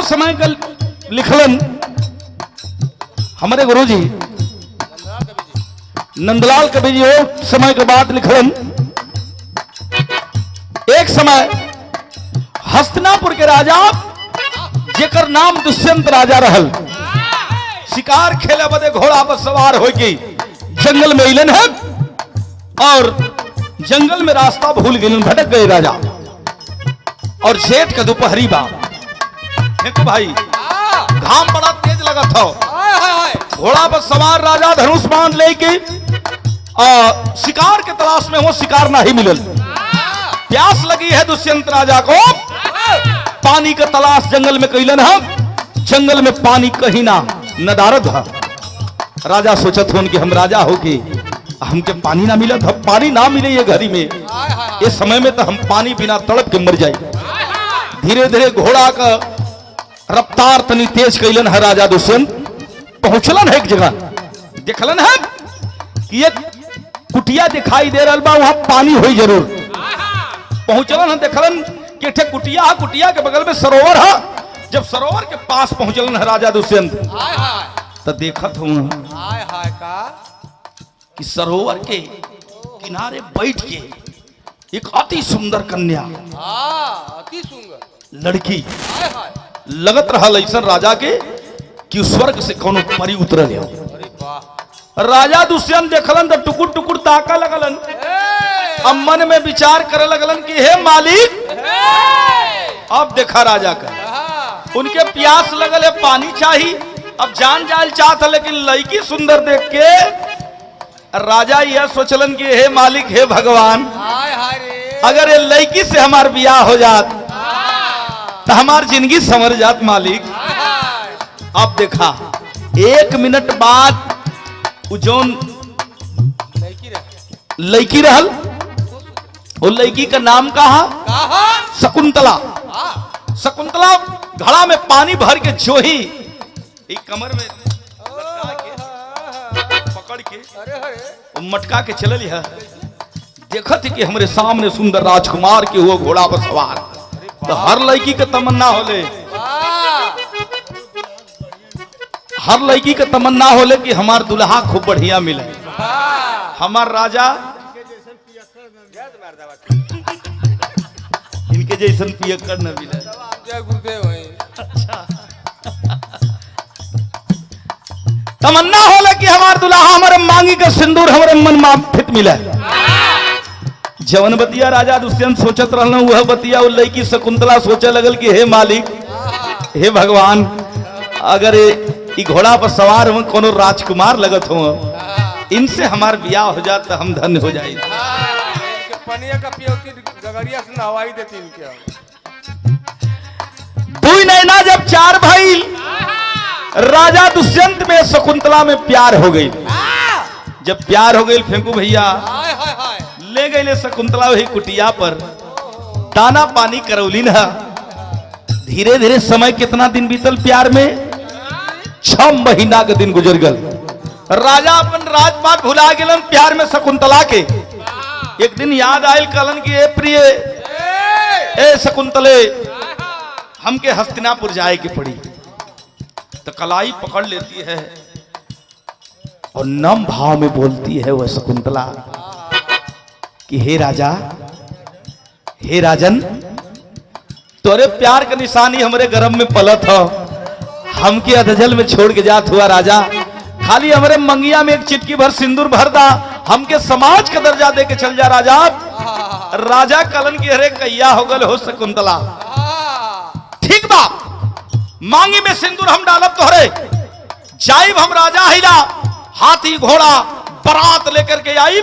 समय का लिखलन हमारे गुरुजी नंदलाल कवि जी हो समय के बाद लिखलन। एक समय हस्तिनापुर के राजा जेकर नाम दुष्यंत राजा रहल, शिकार खेले बदे घोड़ा पर सवार होके जंगल में अलन है और जंगल में रास्ता भूल गए, भटक गए राजा। और जेठ का दोपहरी बा, देखो भाई घाम बड़ा तेज लगा था। घोड़ा पर सवार राजा धनुष बाण लेके शिकार के तलाश में वो शिकार नहीं मिलल। प्यास लगी है दुष्यंत राजा को, पानी का तलाश जंगल में कैलन है। जंगल में पानी कहीं ना नदारद है। राजा सोचत हो कि हम राजा हो के हमके पानी ना मिलत, हम पानी ना मिले ये घड़ी में, ये समय में तो हम पानी बिना तड़प के मर जाए। धीरे धीरे घोड़ा का रफ्तार तनी तेज कैलन है राजा दुष्यंत। पहुंचलन है एक जगह, देखलन है कि एक कुटिया दिखाई दे रहा बा, वहां पानी हुई जरूर। पहुंचलन है, देखलन कि एक कुटिया है, कुटिया के बगल में सरोवर है। जब सरोवर के पास पहुंचलन है राजा दुष्यंत तो देखत हूं कि सरोवर के किनारे बैठ के एक अति सुंदर कन्या, अति सुंदर लड़की लगत रहा ऐसा राजा के कि स्वर्ग से कोनो परी उतरल है। अरे वाह। राजा दुष्यंत देखलन तो टुकुर टुकुर ताका लगलन। अब मन में विचार करे लगलन कि हे मालिक, अब देखा राजा का उनके प्यास लगल है, पानी चाहिए। अब जान जाल चाहता, लेकिन लड़की सुंदर देख के राजा यह सोचलन कि हे मालिक, हे भगवान, अगर ये लड़की से हमार ब्याह हो जात तो हमार जिंदगी संवर जात मालिक। अब देखा 1 मिनट बाद जोन लड़की रहल, वो लड़की का नाम कहा शकुंतला। शकुंतला घड़ा में पानी भर के जो ही कमर में पकड़ के मटका के चलल है। देखत कि हमरे सामने सुंदर राजकुमार के हुआ घोड़ा पर सवार, तो हर लड़की का तमन्ना होले, हर लड़की का तमन्ना होले कि हमार दुल्हा खूब बढ़िया मिले, हमार राजा इनके जैसन पियक्कड़ न मिले। अच्छा तमन्ना होले कि हमार दुल्हा हमारे मांगी का सिंदूर हमारे मन माफित मिले। जवन बतिया राजा दुष्यंत सोचत रहना, वह बतिया वो लड़की शकुंतला सोचे लगल कि हे मालिक, हे भगवान, अगर ये घोड़ा पर सवार हो कोनो राजकुमार लगत हो, इनसे हमार ब्याह हो जात तो हम धन्य हो जाए। दुई नैना जब चार भाई, राजा दुष्यंत में शकुंतला में प्यार हो गई। जब प्यार हो गई फेंकू भैया ले गए शकुंतला वही कुटिया पर, दाना पानी करौली ना। धीरे धीरे समय कितना दिन बीतल प्यार में, 6 महीना का दिन गुजर गल। राजा अपन राजपाट भुला गेलन प्यार में शकुंतला के। एक दिन याद आयल कहलन कि ए प्रिय, ए शकुंतले, हमके हस्तिनापुर जाए की पड़ी। तो कलाई पकड़ लेती है और नम भाव में बोलती है वह शकुंतला कि हे राजा, हे राजन, तोरे प्यार का निशानी हमारे गर्भ में पलत हो, हमके अधजल में छोड़ के जात हुआ राजा। खाली हमारे मंगिया में एक चिटकी भर सिंदूर भर दा, हमके समाज का दर्जा दे के चल जा राजा। राजा कलन की हरे कैया हो गल हो शकुंतला, ठीक बा, मांगी में सिंदूर हम डालब तोहरे, जाइब हम राजा हिला, हाथी घोड़ा बारात लेकर के आई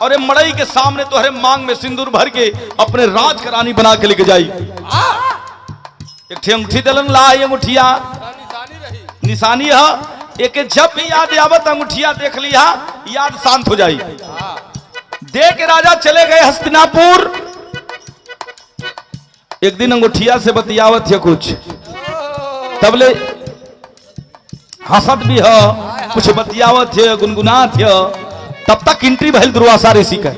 और मड़ई के सामने तोहरे मांग में सिंदूर भर के अपने राज का रानी बना के लेके जाई। एक अंगूठी दलन ला, ये अंगूठिया निशानी है, एक जब भी याद आवत अंगूठिया देख लिया, याद शांत हो जाई। दे के राजा चले गए हस्तिनापुर। एक दिन अंगूठिया से बतियावत है कुछ, तबले हंसत भी है, कुछ बतियावत है, गुनगुनात है। तब तक एंट्री भइल दुर्वासा ऋषि का।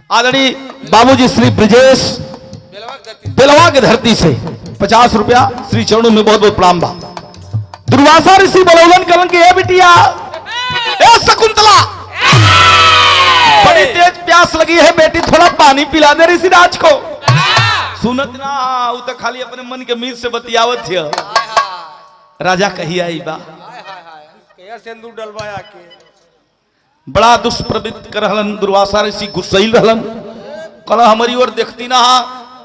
आदरणीय बाबूजी श्री ब्रजेश बेलवा के धरती से 50 रुपया श्री चरणों में बहुत बहुत प्रणाम बा। दुर्वासा ऋषि बोलौलन कलन के ए बिटिया ए शकुंतला, बड़ी तेज प्यास लगी है बेटी, थोड़ा पानी पिला दे ऋषिराज को। सुनत ना, वो तो खाली अपने मन के मीत से बतियावत है। राजा कही आई बा, सिंदूर डलवाया के बड़ा दुष्प्रवृत्ति कर रहलन। दुर्वासा ऋषि गुस्सैल रहलन, कल हमारी ओर देखती ना,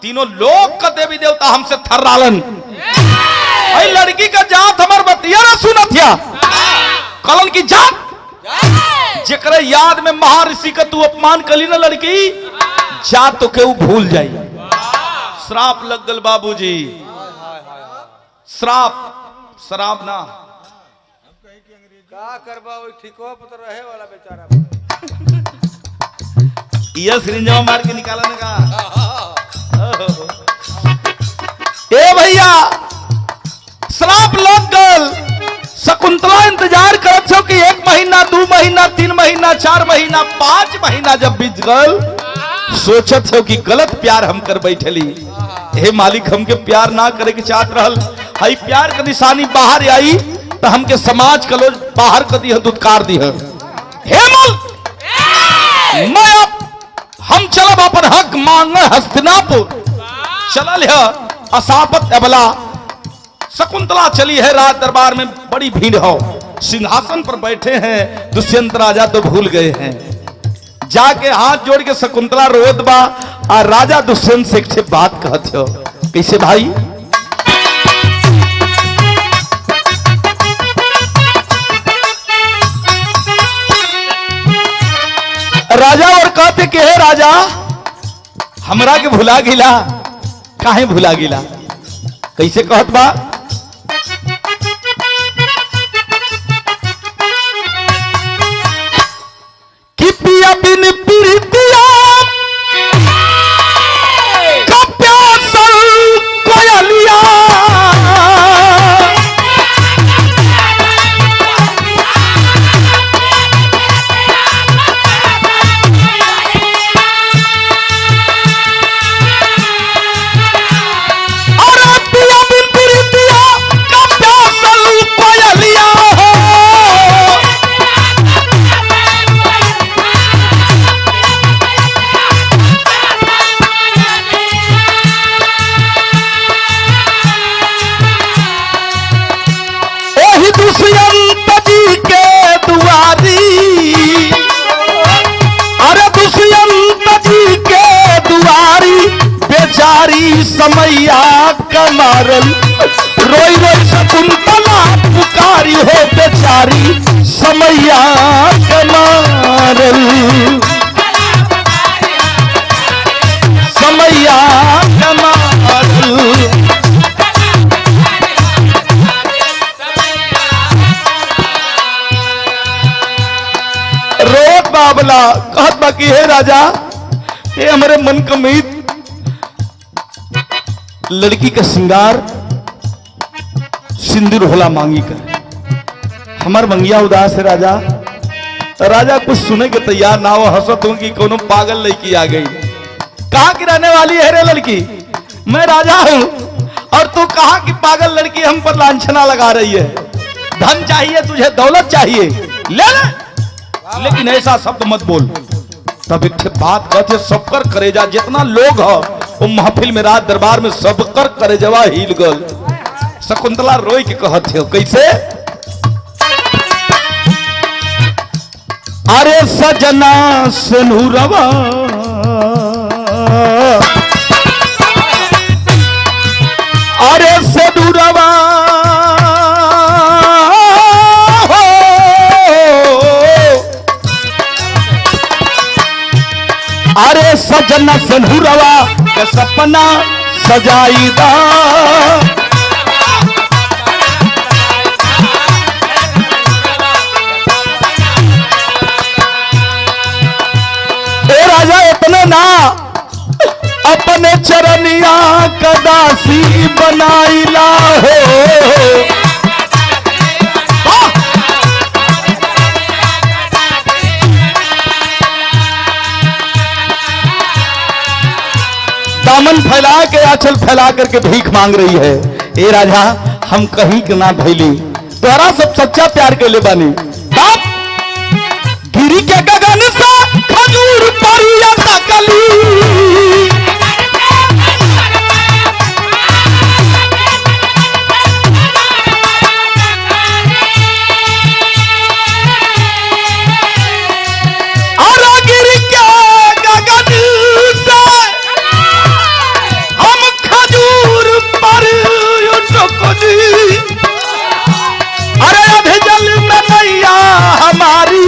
तीनों लोग का देवी देवता हमसे थर्रालन। भाई लड़की का जात हमार बतिया ना सुनत या, कलन की जात जेकरे याद में महर्षि का तू अपमान कली ना लड़की, जात तो केहू भूल जाई। श्राप लग गल बाबूजी, श्राप, शराब ना का करबा, वही ठीको पर रहे वाला बेचारा। ये सिरिंजवा मार के निकालने का। ए भैया श्राप लग गल। शकुंतला इंतजार करत छो कि 1 महीना 2 महीना 3 महीना 4 महीना 5 महीना जब बीत गल, सोचत हो कि गलत प्यार हम कर बैठली। हे मालिक, हमके प्यार ना करे के चाहत रहल, हई प्यार का निशानी बाहर आई तो हमके समाज कलो बाहर कर दी, दुत्कार दी। हे मल मैं अब हम चलब अपन हक मांग हस्तिनापुर। चलल है असापत अबला शकुंतला चली है राज दरबार में, बड़ी भीड़ हो। सिंहासन पर बैठे हैं दुष्यंत राजा, तो भूल गए हैं। जाके हाथ जोड़ के शकुंतला रोत बा, और राजा दुष्यंत से एक बात कहते हो। कैसे भाई? राजा और कहते कि हे राजा, हमरा के भुला गिला, काहे भुला गिला? कैसे कहत बा? कि पिया बिन प्रीतिया का प्यासल कोयलिया, दुष्यंत जी के दुआरी, अरे दुष्यंत जी के दुआरी, बेचारी समैया कमारल, रोई रोई शकुंतला पुकारी हो, बेचारी समैया कमारल, समैया कमारल। रोत बाबला कहत बाकी है राजा, ये हमारे मन का मीत, लड़की का श्रृंगार सिंदूर होला मांगी कर, हमार मंगिया उदास है राजा। राजा कुछ सुने के तैयार ना हो, हंसत हूं कि कोनो पागल लड़की आ गई। कहाँ की रहने वाली है रे लड़की? मैं राजा हूं, और तू कहाँ की पागल लड़की हम पर लांछना लगा रही है। धन चाहिए तुझे, दौलत चाहिए, ले ले, लेकिन ऐसा शब्द मत बोल। तब एक बात कहते, सबकर करेजा, जितना लोग हो वो महफिल में राज दरबार में सबकर करेजवा हिल गल। शकुंतला रोई के कहते हो कैसे? अरे सजना सनूरवा, अरे सनूरवा, अरे सजना सनूरवा के सपना सजाईदा, राजा इतने ना, अपने चरनिया कदासी बनाईला हो। दामन गर्दन फैला के आंचल फैला करके भीख मांग रही है। ए राजा हम कहीं के ना भैली, तोरा सब सच्चा प्यार के ले बानी। बाप गिरी के गगन से खजूर परिया तकली, अरे अधे जल में नैया हमारी,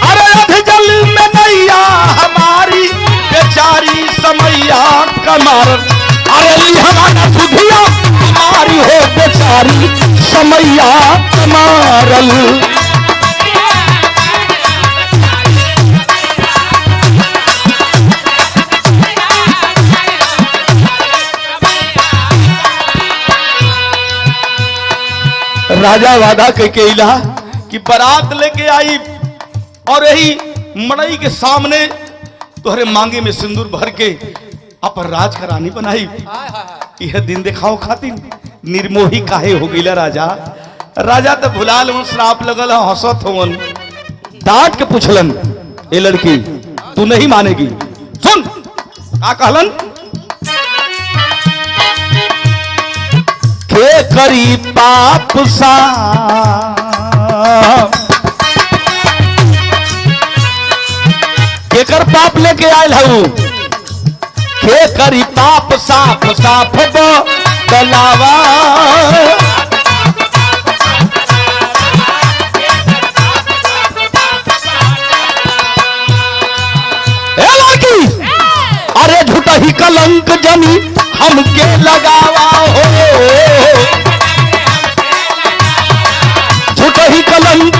अरे अधे जल में नैया हमारी, बेचारी समैया कमार, अरे लिहाना सुधिया हमारी हो बेचारी समैया कमारल। राजा वादा के इला कि बारात लेके आई और यही मड़ई के सामने तोहरे मांगे में सिंदूर भर के अपन राज का रानी बनाई। यह दिन दिखाओ खातिर निर्मोही काहे हो गईला राजा। राजा तो भुलाल श्राप लगल हंसत होवन, डांट के पूछलन ए लड़की तू नहीं मानेगी, सुन का कहलन। के करी पाप सा केकर पाप लेके आयल हूँ, के करी पाप साफ साफ बलावा, अरे झूठा ही कलंक जनी हमके लगावा हो, झूठा ही कलंक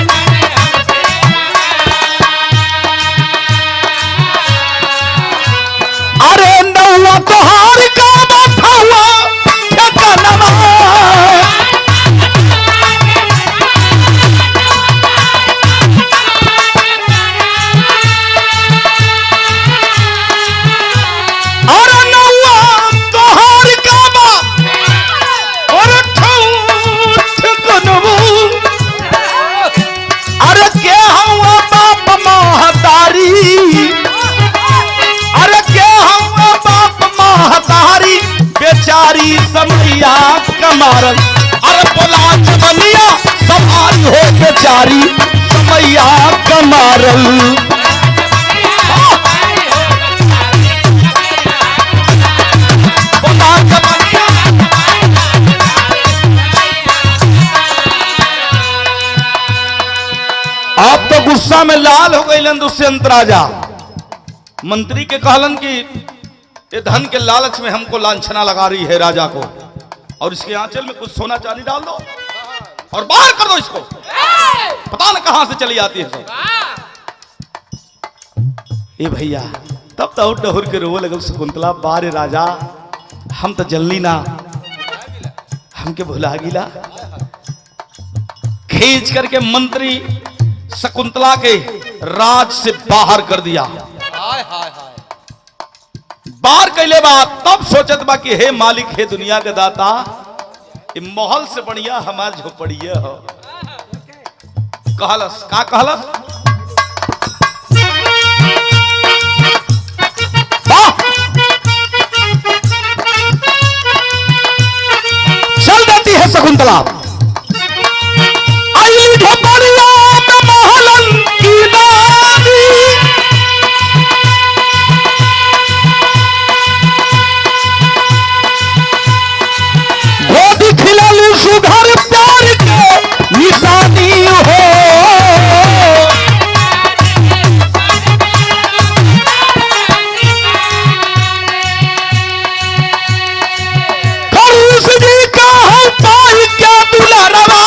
अरे नौवा तोहार का बैठा हुआ ठिकाना, बेचारी समैया कमारल, अरे बोला चमनिया सवारी हो बेचारी समैया कमारल। आप तो गुस्सा में लाल हो गए दुष्यंत राजा। मंत्री के कहलन कि ये धन के लालच में हमको लांछना लगा रही है राजा को, और इसके आंचल में कुछ सोना चांदी डाल दो और बाहर कर दो इसको, पता न कहां से चली आती है सब। ए भैया तब तो डहुर के रोवे लगल शकुंतला, बारे राजा हम तो जल्दी ना, हमके भुला गिला। खींच करके मंत्री शकुंतला के राज से बाहर कर दिया। बाहर कैले बात तब सोचत बा कि हे मालिक हे दुनिया के दाता, महल से बढ़िया हमार झोपड़िया हो। कहलस का कहलस, चल देती है शकुंतला आई झोपड़िया में महलन की नानी, सुघर प्यार के निशानी हो, खरूस जी का है पाई के दुलारवा,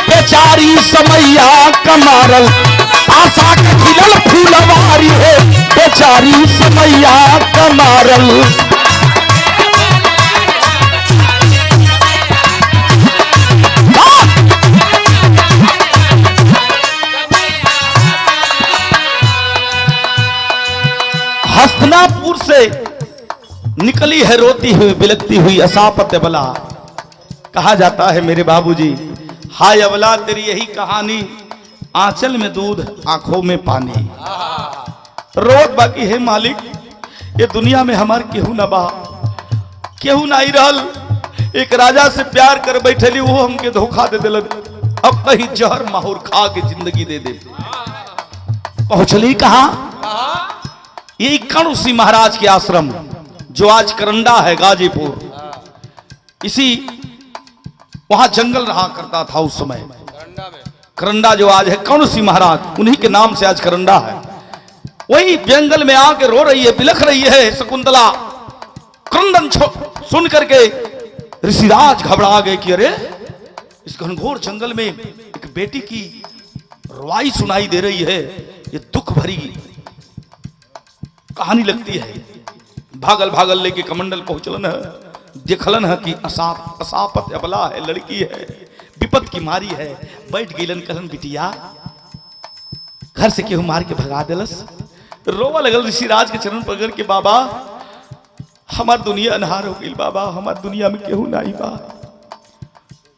बेचारी समैया कमारल, आशा के खिलल फूलवारी है बेचारी समैया कमारल। हस्तिनापुर से निकली है रोती हुई बिलखती हुई असापत अबला। कहा जाता है मेरे बाबूजी, हाय अबला तेरी यही कहानी, आंचल में दूध आंखों में पानी। रोत बाकी है मालिक, ये दुनिया में हमार केहू न बा, केहू ना ही रहल। एक राजा से प्यार कर बैठली, वो हमके धोखा दे दिलन। अब कहीं जहर माहौर खा के जिंदगी दे दे। पहुंचली कहा? यही कणुसी महाराज के आश्रम, जो आज करंडा है गाजीपुर। इसी वहां जंगल रहा करता था उस समय। करंडा जो आज है कणुसी महाराज, उन्हीं के नाम से आज करंडा है। वही जंगल में आके रो रही है, बिलख रही है शकुंतला। क्रंदन सुन करके ऋषिराज घबरा गए कि अरे इस घनघोर जंगल में एक बेटी की रुआई सुनाई दे रही है, ये दुख भरी कहानी लगती है। भागल भागल लेके कमंडल पहुंचलन है, देखलन है कि असापत अबला है, लड़की है, विपत की मारी है। बैठ गईलन, कहलन बिटिया घर से केहू मार के भगा दिलस। रोवा लगल ऋषिराज के चरण पकड़ के, बाबा हमार दुनिया अनहार हो गई, बाबा हमार दुनिया में केहू नहीं बा।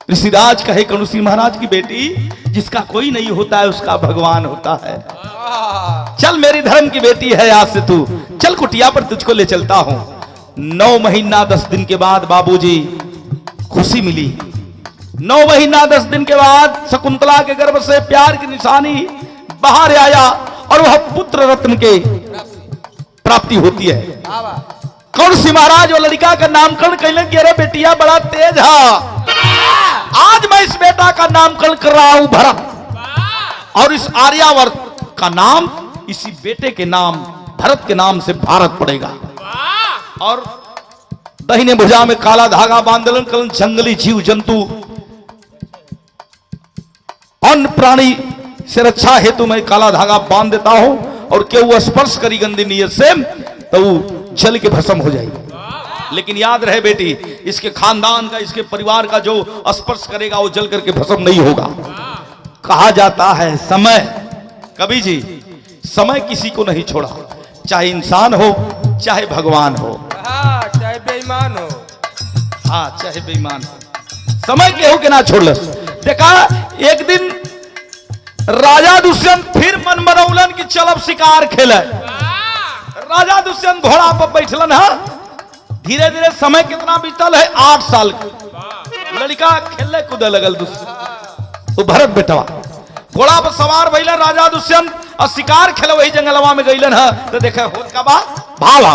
ऋषिराज कहे कणुसी महाराज की बेटी, जिसका कोई नहीं होता है उसका भगवान होता है। चल मेरी धर्म की बेटी है, आज से तू चल, कुटिया पर तुझको ले चलता हूं। 9 महीना 10 दिन के बाद बाबूजी खुशी मिली। 9 महीना 10 दिन के बाद शकुंतला के गर्भ से प्यार की निशानी बाहर आया और वह पुत्र रत्न के प्राप्ति होती है। कौनसी महाराज वो लड़का का नामकरण कैलन कि अरे बेटिया बड़ा तेज है, आज मैं इस बेटा का नामकरण कर रहा हूं भरत, और इस आर्यावर्त का नाम इसी बेटे के नाम भरत के नाम से भारत पड़ेगा। और दाहिने भुजा में काला धागा बांधलन, कलन जंगली जीव जंतु अन्य प्राणी से रक्षा हेतु मैं काला धागा बांध देता हूं, और केहू स्पर्श करी गंदी नीयत से तो जल के भस्म हो जाएगी। लेकिन याद रहे बेटी, इसके खानदान का, इसके परिवार का जो स्पर्श करेगा वो जल करके भस्म नहीं होगा। कहा जाता है समय, कवि जी, समय किसी को नहीं छोड़ा, चाहे इंसान हो चाहे भगवान हो, चाहे बेईमान हो। हाँ चाहे बेईमान हो, समय केहू के ना छोड़लस। देखा एक दिन राजा दुष्यंत फिर मन बनौलन कि चलब शिकार खेले। राजा दुष्यंत घोड़ा पर बैठलन है। धीरे धीरे समय कितना बीतल है, 8 साल का लड़का खेलने कूदे लगल। तो भरत बेटवा घोड़ा पर सवार भइलन राजा दुष्यंत और शिकार खेले वही जंगलवा में गईलन है। तो देखे होत का बा भावा,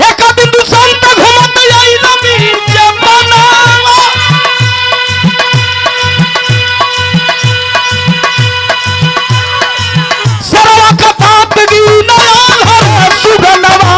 एक दिन दुष्यंत घूमत आइल मीर जमानावा, सरवा का तात दी नलाल है सुगनवा,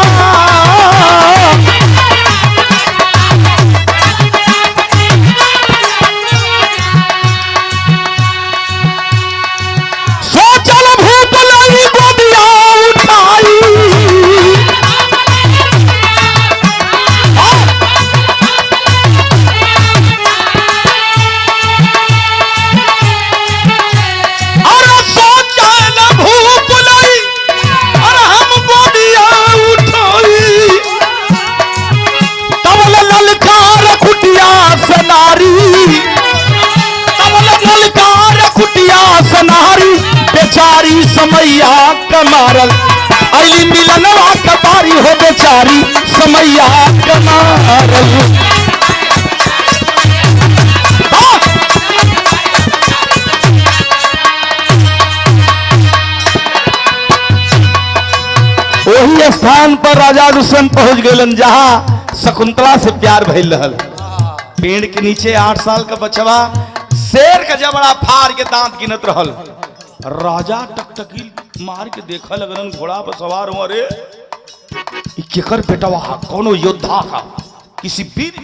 बेचारी समैया कमारल, अली मिलनवा कबारी हो बेचारी समैया कमारल। वही स्थान पर राजा दुष्यंत पहुंच गए जहां शकुंतला से प्यार भइल रहल। पेड़ के नीचे 8 साल का बचवा शेर का जबड़ा फाड़ के दांत गिनत रहल। राजा टकटकी मार के देखा लगन, घोड़ा पर सवार हुआ, अरे केकर बेटवा कौनो योद्धा का, किसी वीर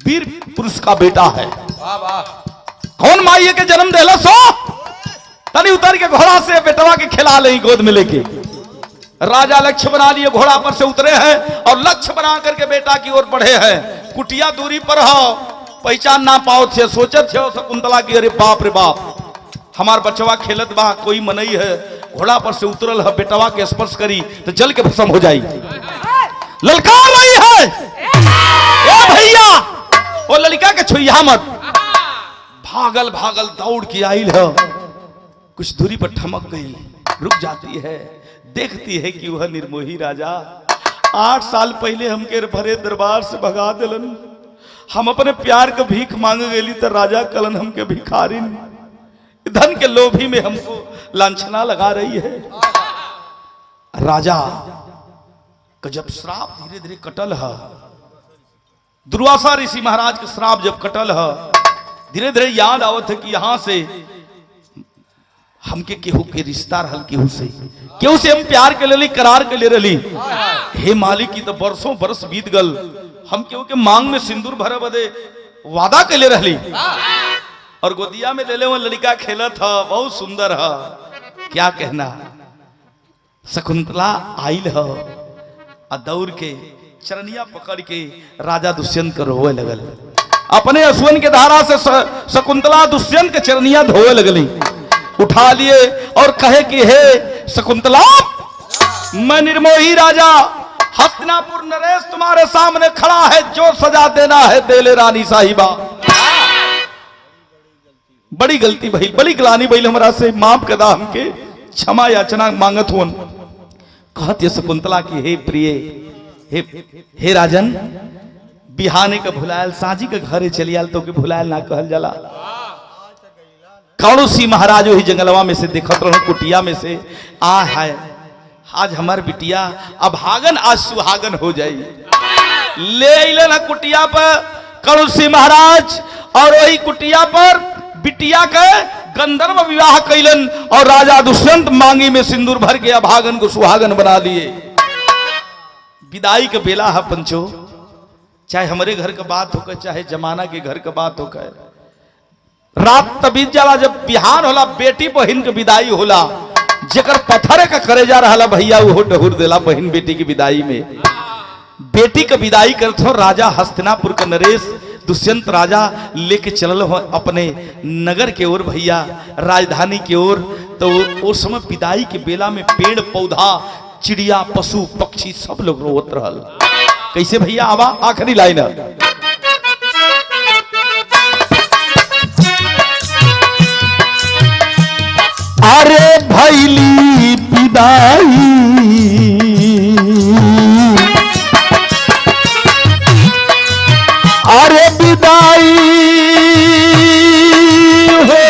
वीर पुरुष का बेटा है। वाह वाह। कौन माई के जन्म देला सो तनी उतर के घोड़ा से बेटवा के खिला ले गोद में लेके। राजा लक्ष्य बना लिए, घोड़ा पर से उतरे हैं और लक्ष्य बना करके बेटा की ओर बढ़े हैं। कुटिया दूरी पर हो, पहचान ना पाओ थे, सोचत थे शकुंतला की अरे बाप रे बाप हमार बचवा खेलत बा, कोई मनई है। घोड़ा पर से उतरल है, बेटवा के स्पर्श करी तो जल के भस्म हो जाई। ललकार रही है ए भैया, वो ललिका के छुइया मत। भागल भागल दौड़ के आइल है, कुछ दूरी पर ठमक गई, रुक जाती है, देखती है कि वह निर्मोही राजा 8 साल पहले हमके भरे दरबार से भगा दिलन। हम अपने प्यार के भीख मांग गेली तो राजा कलन हमके भिखारिन धन के लोभी में हमको लांछना लगा रही है। राजा का जब श्राप धीरे धीरे कटल है, दुर्वासा ऋषि महाराज के श्राप जब कटल है, धीरे धीरे याद आवत है कि यहां से हमके केहू के रिश्ता रहल, केहू से हम प्यार के लिए करार के ले रही। हे मालिक की तो बरसों बरस बीत गल, हम केहू के मांग में सिंदूर भरे बदे वादा के ले रही और गोदिया में ले ले वो लड़का खेला था, बहुत सुंदर है, क्या कहना। शकुंतला आइल है और दौड़ के चरनिया पकड़ के राजा दुष्यंत को रोवे लगल। अपने असुवन के धारा से शकुंतला दुष्यंत के चरनिया धोवे लगली, उठा लिए और कहे कि हे शकुंतला, मैं निर्मोही राजा हस्तिनापुर नरेश तुम्हारे सामने खड़ा है, जो सजा देना है दे ले रानी साहिबा। बड़ी गलती भई, बड़ी ग्लानी भइल, हमरा से माफ कदा, हमके क्षमा याचना मांगत हुन। कहत शकुंतला की हे प्रिय, हे राजन, बिहाने के भुलायल साजी के घरे चलियाल तो के भुलायल ना कहल जाला। कौनो सी महाराज वही जंगलवा में से देखत रहो, कुटिया में से आ है आज हमार बिटिया अभागन आज सुहागन हो जाई। ले अइलन है कुटिया पर कौनो सी महाराज और वही कुटिया पर बिटिया के गंधर्व विवाह कैलन और राजा दुष्यंत मांगी में सिंदूर भर के अभागन को सुहागन बना लिए। विदाई का बेला है पंचो, चाहे हमारे घर का बात होकर चाहे जमाना के घर का बात होकर, रात तबीत जाला जब बिहान होला, बेटी बहन के विदाई होला, जेकर पत्थर का करे जा रहा भैया वो डहुर देला बहन बेटी की विदाई में। बेटी का विदाई करते हो राजा हस्तिनापुर का नरेश दुष्यंत राजा लेके चलल हो अपने नगर के ओर, भैया राजधानी के ओर। तो उस समय विदाई के बेला में पेड़ पौधा चिड़िया पशु पक्षी सब लोग रोवत रहल। कैसे भैया, आवा आखिरी लाइन है। अरे भैली विदाई अरे विदाई हो,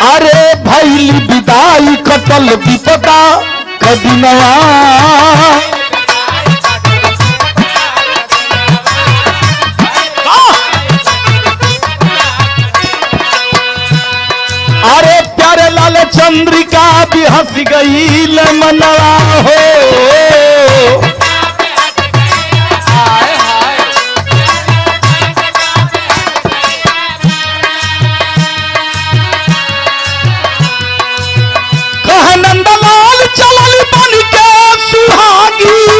अरे भैली विदाई कटल विपदा कदिनवा। अरे प्यारे लाल चंद्रिका भी हंस गई मनवा हो। कह नंदलाल चलल बन के सुहागी,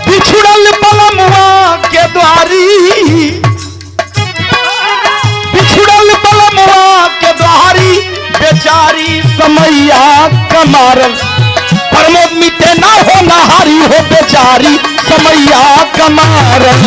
बिछुड़ल बलमुआ के द्वारी, बिछुड़ल बलमुआ के द्वारी, बेचारी समैया कमारल, प्रमोद मिटे ना हो नहारी हो, बेचारी समैया कमारल।